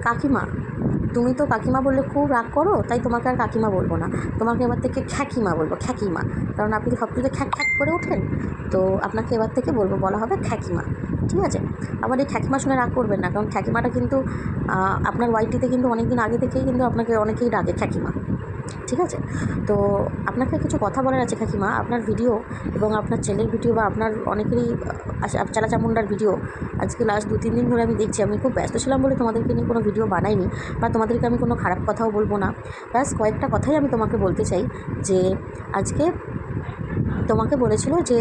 কাকিমা, তুমি তো কাকিমা বললে খুব রাগ করো, তাই তোমাকে আর কাকিমা বলবো না, তোমাকে এবার থেকে খ্যাকিমা বলবো, খ্যাকিমা। কারণ আপনি সব কিছু খ্যাক খ্যাক করে ওঠেন, তো আপনাকে এবার থেকে বলা হবে খ্যাকিমা, ঠিক আছে? আবার এই খ্যাকিমা শুনে রাগ করবেন না, কারণ খ্যাকিমাটা কিন্তু আপনার ওয়াইটিতে কিন্তু অনেক দিন আগে থেকেই কিন্তু আপনাকে অনেকেই ডাকে খ্যাকিমা, ঠিক আছে? তো আপনাকে কিছু কথা বলার আছে কাকিমা। আপনার ভিডিও এবং আপনার ছেলের ভিডিও বা আপনার অনেকেরই চালাচামুন্ডার ভিডিও আজকে লাস্ট 2-3 দিন ধরে আমি দেখছি। আমি খুব ব্যস্ত ছিলাম বলে তোমাদেরকে নিয়ে কোনো ভিডিও বানাইনি, বা তোমাদেরকে আমি কোনো খারাপ কথাও বলবো না। ব্যাস কয়েকটা কথাই আমি তোমাকে বলতে চাই, যে আজকে তোমাকে বলেছিল যে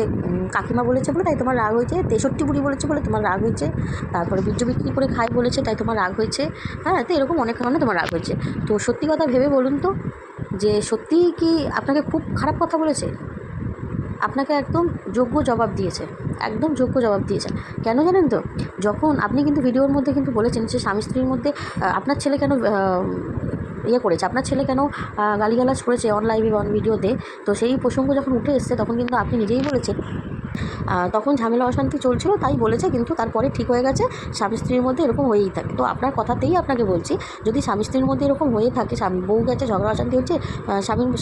কাকিমা বলেছে বলে তাই তোমার রাগ হয়েছে, 63 বুড়ি বলেছে বলে তোমার রাগ হয়েছে, তারপরে বীর্য বিক্রি করে খাই বলেছে তাই তোমার রাগ হয়েছে, হ্যাঁ? তো এরকম অনেক কারণে তোমার রাগ হয়েছে। তো সত্যি কথা ভেবে বলুন তো, যে সত্যিই কি আপনাকে খুব খারাপ কথা বলেছে? আপনাকে একদম যোগ্য জবাব দিয়েছে, একদম যোগ্য জবাব দিয়েছেন। কেন জানেন তো? যখন আপনি কিন্তু ভিডিওর মধ্যে কিন্তু বলেছেন যে স্বামী স্ত্রীর মধ্যে আপনার ছেলে কেন করেছে, আপনার ছেলে কেন গালিগালাজ করেছে অন লাইভে অন ভিডিওতে। তো সেই প্রসঙ্গ যখন উঠে এসছে তখন কিন্তু আপনি নিজেই বলেছেন তখন ঝামেলা অশান্তি চলছিল তাই বলেছে, কিন্তু তারপরে ঠিক হয়ে গেছে। স্বামী স্ত্রীর মধ্যে এরকম হয়েই থাকে। তো আপনার কথাতেই আপনাকে বলছি, যদি স্বামী স্ত্রীর মধ্যে এরকম হয়ে থাকে, বউ গেছে ঝগড়া অশান্তি হচ্ছে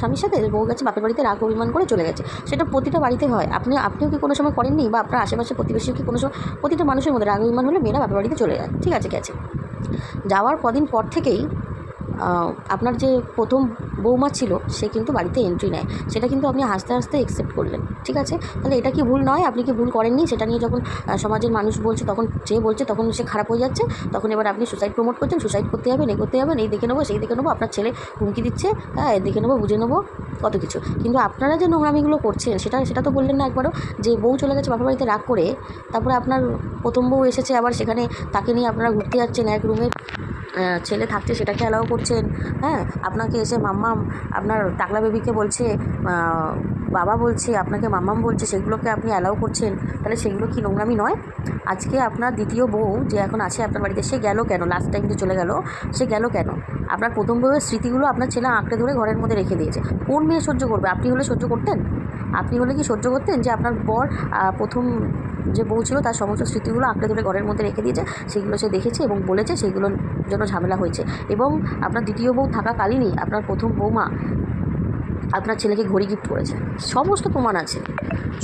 স্বামীর সাথে, বউ গেছে বাপের বাড়িতে রাগ অভিমান করে চলে গেছে, সেটা প্রতিটা বাড়িতে হয়। আপনিও কি কোনো সময় করেননি? বা আপনার আশেপাশে প্রতিবেশী কি কোনো সময়? প্রতিটা মানুষের মধ্যে রাগ অভিমান হলে মেয়েরা বাপের বাড়িতে চলে যায়, ঠিক আছে? গেছে, যাওয়ার কদিন পর থেকেই আপনার যে প্রথম বৌমা ছিল সে কিন্তু বাড়িতে এন্ট্রি নেয়, সেটা কিন্তু আপনি হাসতে হাসতে অ্যাকসেপ্ট করলেন, ঠিক আছে? তাহলে এটা কি ভুল নয়? আপনি কি ভুল করেননি? সেটা নিয়ে যখন সমাজের মানুষ বলছে, তখন যে বলছে তখন সে খারাপ হয়ে যাচ্ছে, তখন এবার আপনি সুসাইড প্রমোট করছেন, সুসাইড করতে যাবেন, করতে যাবেন, এই দেখে নেবো সেই দেখে নেবো, আপনার ছেলে হুমকি দিচ্ছে, হ্যাঁ দেখে নেবো বুঝে নেবো কত কিছু। কিন্তু আপনারা যে নোংরামিগুলো করছেন সেটা তো বললেন না একবারও, যে বউ চলে গেছে বাপের বাড়িতে রাগ করে, তারপরে আপনার প্রথম বউ এসেছে আবার সেখানে, তাকে নিয়ে আপনারা ঘুরতে যাচ্ছেন, এক রুমে ছেলে থাকছে সেটাকে অ্যালাউ করছেন, হ্যাঁ? আপনাকে এসে মাম্মাম, আপনার টাকলা বেবিকে বলছে বাবা বলছে, আপনাকে মাম্মাম বলছে, সেগুলোকে আপনি অ্যালাউ করছেন, তাহলে সেগুলো কি নোংরামি নয়? আজকে আপনার দ্বিতীয় বউ যে এখন আছে আপনার বাড়িতে, সে গেল কেন? লাস্ট টাইম যে চলে গেল, সে গেল কেন? আপনার প্রথম বউয়ের স্মৃতিগুলো আপনার ছেলে আঁকড়ে ধরে ঘরের মধ্যে রেখে দিয়েছে। কোন মেয়ে সহ্য করবে? আপনি হলে সহ্য করতেন? আপনি হলে কি সহ্য করতেন যে আপনার বর প্রথম যে বউ ছিল তার সমস্ত স্মৃতিগুলো আঁকড়ে ধরে ঘরের মধ্যে রেখে দিয়েছে, সেগুলো সে দেখেছে এবং বলেছে সেগুলোর জন্য ঝামেলা হয়েছে? এবং আপনার দ্বিতীয় বউ থাকাকালীনই আপনার প্রথম বৌমা আপনার ছেলেকে ঘড়ি গিফট করেছে, সমস্ত প্রমাণ আছে,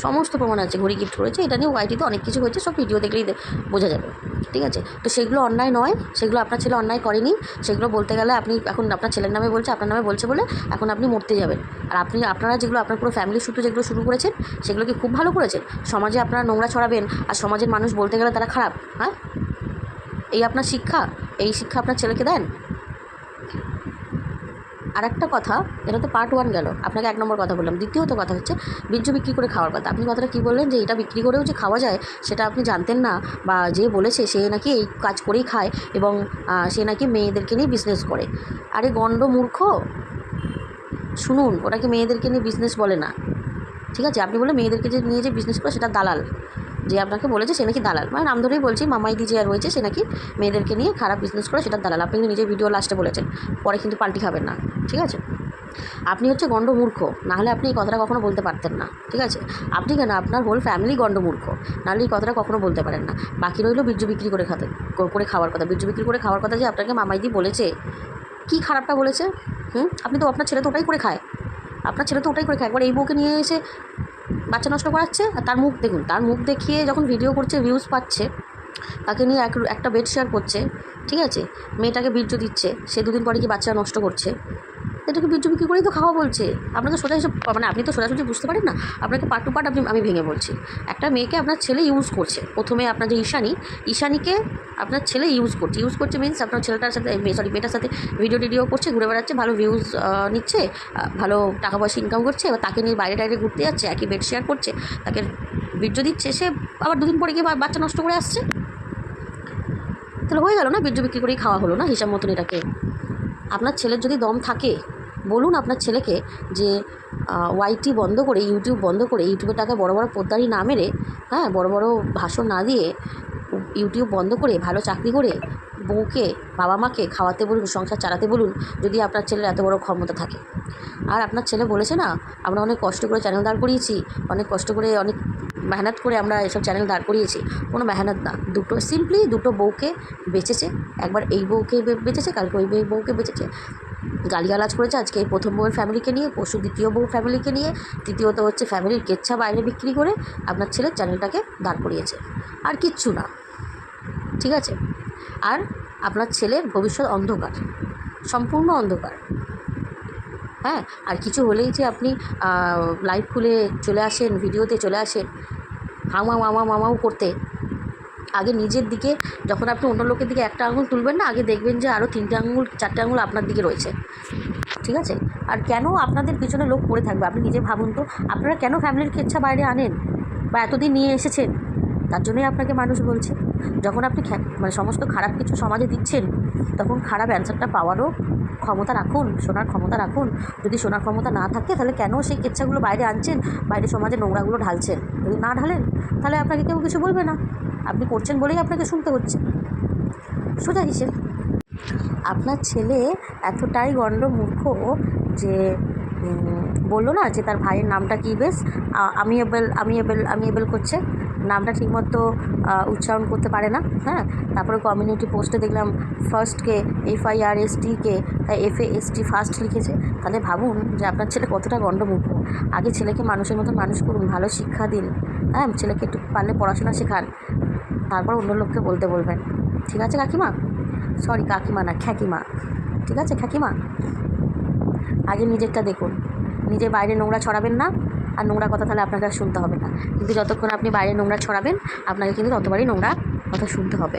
সমস্ত প্রমাণ আছে, ঘড়ি গিফট করেছে। এটা নিয়ে ওয়াইটিতে অনেক কিছু হয়েছে, সব ভিডিও দেখলেই বোঝা যাবে, ঠিক আছে? তো সেগুলো অন্যায় নয়, সেগুলো আপনার ছেলে অন্যায় করেনি। সেগুলো বলতে গেলে আপনি এখন আপনার ছেলের নামে বলছে, আপনার নামে বলছে বলে এখন আপনি মরতে যাবেন। আর আপনারা যেগুলো আপনার পুরো ফ্যামিলির সূত্রে যেগুলো শুরু করেছেন, সেগুলো কি খুব ভালো করেছেন? সমাজে আপনারা নোংরা ছড়াবেন আর সমাজের মানুষ বলতে গেলে তারা খারাপ, হ্যাঁ? এই আপনার শিক্ষা? এই শিক্ষা আপনার ছেলেকে দেন? আর একটা কথা, এটা তো পার্ট 1 গেল, আপনাকে 1 নম্বর কথা বললাম। দ্বিতীয়ত কথা হচ্ছে বীর্য বিক্রি করে খাওয়ার কথা। আপনি কথাটা কী বললেন, যে এটা বিক্রি করেও যে খাওয়া যায় সেটা আপনি জানতেন না, বা যে বলেছে সে নাকি এই কাজ করেই খায় এবং সে নাকি মেয়েদেরকে নিয়ে বিজনেস করে। আরে গণ্ড মূর্খ, শুনুন, ওটাকে মেয়েদেরকে নিয়ে বিজনেস বলে না, ঠিক আছে? আপনি বলে মেয়েদেরকে যে নিয়ে যে বিজনেস করে সেটা দালাল, যে আপনাকে বলেছে সে নাকি দালাল, মানে নাম ধরেই বলছি, মামাইদি যে রয়েছে সে নাকি মেয়েদেরকে নিয়ে খারাপ বিজনেস করে, সেটা দালাল। আপনি কিন্তু নিজের ভিডিও লাস্টে বলেছেন, পরে কিন্তু পাল্টি খাবেন না, ঠিক আছে? আপনি হচ্ছে গণ্ডমূর্খ, নাহলে আপনি এই কথাটা কখনো বলতে পারতেন না, ঠিক আছে? আপনি কেন, আপনার হোল ফ্যামিলি গণ্ডমূর্খ, নাহলে এই কথাটা কখনো বলতে পারেন না। বাকি রইল বীর্য বিক্রি করে খাওয়ার কথা। বীর্য বিক্রি করে খাওয়ার কথা যে আপনাকে মামাইদি বলেছে, কী খারাপটা বলেছে? আপনি তো, আপনার ছেলে তো ওটাই করে খায়, আপনার ছেলে তো ওটাই করে খায়। একবার এই বউকে নিয়ে এসে বাচ্চা নষ্ট করাচ্ছে, আর তার মুখ দেখুন, তার মুখ দেখিয়ে যখন ভিডিও করছে ভিউজ পাচ্ছে, তাকে নিয়ে একটা বেড শেয়ার করছে, ঠিক আছে? মেয়েটাকে বীর্য দিচ্ছে, সে 2 দিন পরে কি বাচ্চা নষ্ট করছে, এটাকে বীর্য বিক্রি করেই তো খাওয়া বলছে। আপনাকে সোজা হিসেবে, মানে আপনি তো সোজাসুজি বুঝতে পারেন না, আপনাকে পার্ট টু পার্ট আমি ভেঙে বলছি। একটা মেয়েকে আপনার ছেলে ইউজ করছে, প্রথমে আপনার যে ঈশানীকে আপনার ছেলে ইউজ করছে মিনস আপনার ছেলেটার সাথে, মেয়েটার সাথে ভিডিও করছে, ঘুরে বেড়াচ্ছে, ভালো ভিউজ নিচ্ছে, ভালো টাকা পয়সা ইনকাম করছে, এবার তাকে নিয়ে বাইরে টাইরে ঘুরতে যাচ্ছে, একই বেড শেয়ার করছে, তাকে বীর্য দিচ্ছে, সে আবার 2 দিন পরে গিয়ে বাচ্চা নষ্ট করে আসছে। তাহলে হয়ে গেল না, বীর্য বিক্রি করেই খাওয়া হলো না হিসাব মতন এটাকে? আপনার ছেলের যদি দম থাকে বলুন আপনার ছেলেকে যে ওয়াইটি বন্ধ করে, ইউটিউব বন্ধ করে, ইউটিউবের টাকা বড় বড় পোদ্দারি না মেরে, হ্যাঁ, বড় বড় ভাষণ না দিয়ে ইউটিউব বন্ধ করে ভালো চাকরি করে বউকে বাবা মাকে খাওয়াতে বলুন, সংসার চালাতে বলুন, যদি আপনার ছেলের এত বড় ক্ষমতা থাকে। আর আপনার ছেলে বলেছে না, আমরা অনেক কষ্ট করে চ্যানেল দাঁড় করিয়েছি, অনেক কষ্ট করে অনেক মেহনত করে আমরা এসব চ্যানেল দাঁড় করিয়েছি। কোনো মেহনত না, সিম্পলি দুটো বউকে বেচেছে। একবার এই বউকে বেচেছে, কালকে ওই বউকে বেচেছে, গালিগালাজ করেছে আজকে এই প্রথম বউয়ের ফ্যামিলিকে নিয়ে, পরশু দ্বিতীয় বউ ফ্যামিলিকে নিয়ে, তৃতীয়ত হচ্ছে ফ্যামিলির কেচ্ছা বাইরে বিক্রি করে আপনার ছেলের চ্যানেলটাকে দাঁড় করিয়েছে। আর কিচ্ছু না, ঠিক আছে? আর আপনার ছেলের ভবিষ্যৎ অন্ধকার, সম্পূর্ণ অন্ধকার। হ্যাঁ, আর কিছু হলেই যে আপনি লাইভ খুলে চলে আসেন, ভিডিওতে চলে আসেন মামাও করতে। আগে নিজের দিকে, যখন আপনি অন্য লোকের দিকে একটা আঙুল তুলবেন না, আগে দেখবেন যে আরও 3টে আঙুল 4টে আঙুল আপনার দিকে রয়েছে, ঠিক আছে? আর কেন আপনাদের পিছনে লোক পড়ে থাকবে? আপনি নিজে ভাবুন তো, আপনারা কেন ফ্যামিলির কেচ্ছা বাইরে আনেন বা এতদিন নিয়ে এসেছেন? তার জন্যই আপনাকে মানুষ বলছে। যখন আপনি মানে সমস্ত খারাপ কিছু সমাজে দিচ্ছেন, তখন খারাপ অ্যান্সারটা পাওয়ারও ক্ষমতা রাখুন, শোনার ক্ষমতা রাখুন। যদি শোনার ক্ষমতা না থাকে, তাহলে কেন সেই কেচ্ছাগুলো বাইরে আনছেন, বাইরে সমাজে নোংরাগুলো ঢালছেন? যদি না ঢালেন, তাহলে আপনাকে কেউ কিছু বলবে না। আপনি করছেন বলেই আপনাকে শুনতে হচ্ছে, সোজা হিসেব। আপনার ছেলে এতটাই গণ্ডমূর্খ যে বললো না যে তার ভাইয়ের নামটা কী বেশ আমিয়েবেল করছে, নামটা ঠিকমতো উচ্চারণ করতে পারে না। হ্যাঁ, তারপরে কমিউনিটি পোস্টে দেখলাম ফার্স্টকে FIRSTকে FAST ফার্স্ট লিখেছে। তাহলে ভাবুন যে আপনার ছেলে কতটা গণ্ডমূর্খ। আগে ছেলেকে মানুষের মতন মানুষ করুন, ভালো শিক্ষা দিন। হ্যাঁ, ছেলেকে একটু পারলে পড়াশোনা শেখান, তারপর অন্য লোককে বলতে বলবেন। ঠিক আছে কাকিমা? সরি, কাকিমা না, খ্যাকিমা। ঠিক আছে খ্যাকিমা? আগে নিজেরটা দেখুন, নিজের বাইরে নোংরা ছড়াবেন না। আর নোংরা কথা তাহলে আপনাকে আর শুনতে হবে না, কিন্তু যতক্ষণ আপনি বাইরে নোংরা ছড়াবেন, আপনাকে কিন্তু ততবারই নোংরা কথা শুনতে হবে।